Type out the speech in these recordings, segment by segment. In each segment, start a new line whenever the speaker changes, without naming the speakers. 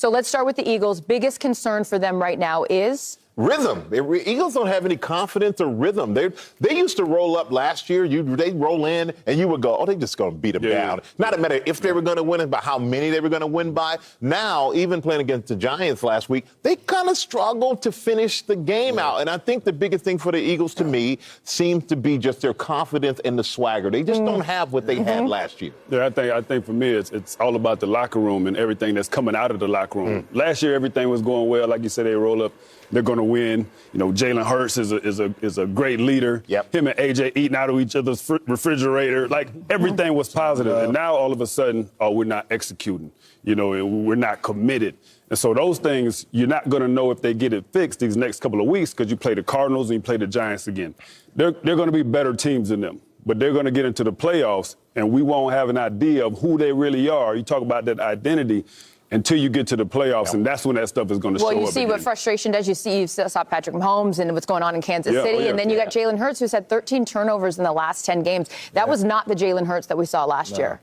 So let's start with the Eagles. Biggest concern for them right now is?
Rhythm. Eagles don't have any confidence or rhythm. They used to roll up last year. They roll in, and you would go, oh, they just going to beat them down. Not a matter if they were going to win it, but how many they were going to win by. Now, even playing against the Giants last week, they kind of struggled to finish the game out. And I think the biggest thing for the Eagles, to me, seems to be just their confidence and the swagger. They just don't have what they had last year.
Yeah, I think for me, it's all about the locker room and everything that's coming out of the locker room. Last year, everything was going well. Like you said, they roll up. They're going to win. You know, Jalen Hurts is a great leader.
Yep.
Him and AJ eating out of each other's refrigerator. Like, everything was positive. And now, all of a sudden, we're not executing. You know, we're not committed. And so those things, you're not going to know if they get it fixed these next couple of weeks because you play the Cardinals and you play the Giants again. They're going to be better teams than them. But they're going to get into the playoffs, and we won't have an idea of who they really are. You talk about that identity until you get to the playoffs, and that's when that stuff is going to show up.
Well, you see
again.
what frustration does. You saw Patrick Mahomes and what's going on in Kansas City, and then you got Jalen Hurts, who's had 13 turnovers in the last 10 games. That was not the Jalen Hurts that we saw last year.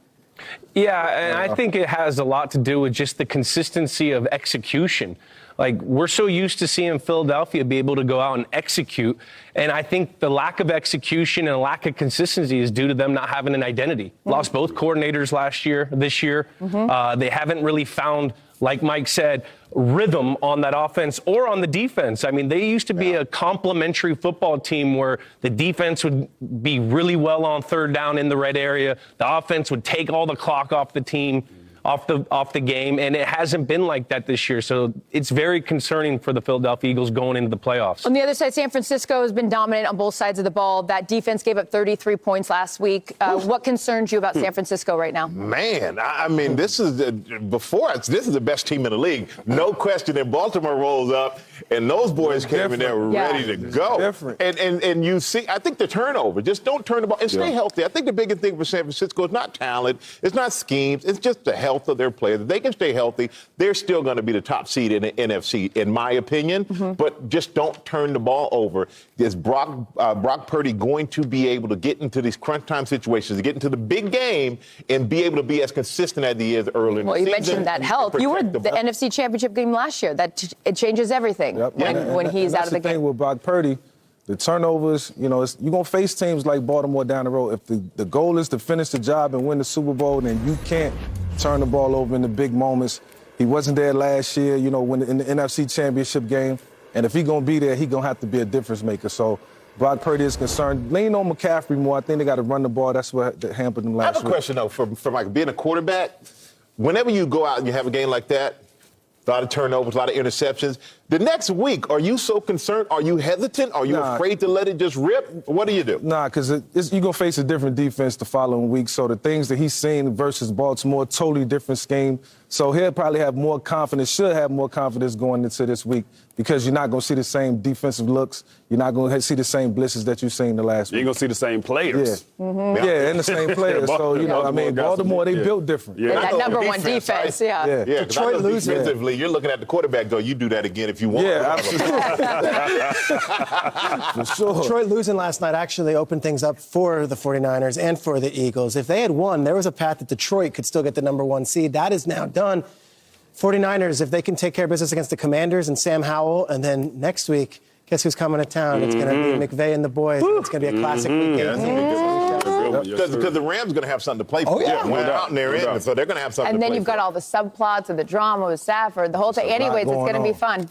Yeah, and I think it has a lot to do with just the consistency of execution. Like, we're so used to seeing Philadelphia be able to go out and execute, and I think the lack of execution and lack of consistency is due to them not having an identity. Lost both coordinators this year. They haven't really found, like Mike said, rhythm on that offense or on the defense. I mean, they used to be a complementary football team where the defense would be really well on third down in the red area. The offense would take all the clock off the team, off the game, and it hasn't been like that this year. So it's very concerning for the Philadelphia Eagles going into the playoffs.
On the other side, San Francisco has been dominant on both sides of the ball. That defense gave up 33 points last week. What concerns you about San Francisco right now?
Man, I mean, this is the best team in the league. No question. And Baltimore rolls up, and those boys came in there ready to go.
Different.
And you see, I think the turnover, just don't turn the ball and stay healthy. I think the biggest thing for San Francisco is not talent, it's not schemes, it's just the health of their players. If they can stay healthy, they're still going to be the top seed in the NFC, in my opinion. But just don't turn the ball over. Is Brock Purdy going to be able to get into these crunch time situations, to get into the big game, and be able to be as consistent as he is early in the season?
Well, you mentioned that health. You were the NFC Championship game last year. It changes everything when he's out of the game.
That's the thing with Brock Purdy. The turnovers, you're going to face teams like Baltimore down the road. If the goal is to finish the job and win the Super Bowl, then you can't turn the ball over in the big moments. He wasn't there last year, when in the NFC Championship game. And if he's going to be there, he's going to have to be a difference maker. So Brock Purdy is concerned. Lean on McCaffrey more. I think they got to run the ball. That's what hampered them last week.
I have a question, though, for Mike. Being a quarterback, whenever you go out and you have a game like that, a lot of turnovers, a lot of interceptions. The next week, are you so concerned? Are you hesitant? Are you afraid to let it just rip? What do you do?
Nah, because you're going to face a different defense the following week. So the things that he's seen versus Baltimore, totally different scheme. So he'll probably have more confidence, should have more confidence going into this week because you're not going to see the same defensive looks. You're not going to see the same blitzes that you've seen the last week.
You're going to see the same players.
Yeah, and the same players. So, Baltimore, they built different.
Yeah. That number one defense,
Yeah,
Detroit losing.
Defensively, you're looking at the quarterback, though. You do that again if you want.
Yeah, absolutely. For sure.
Detroit losing last night actually opened things up for the 49ers and for the Eagles. If they had won, there was a path that Detroit could still get the number one seed. That is now done. 49ers, if they can take care of business against the Commanders and Sam Howell, and then next week, guess who's coming to town? It's going to be McVay and the boys. It's going to be a classic weekend.
Because the Rams are going to have something to play for.
Oh, yeah.
We're out in their end, so they're going to have something to play for.
And then you've got all the subplots and the drama with Stafford, the whole thing. Anyway, it's going to be fun.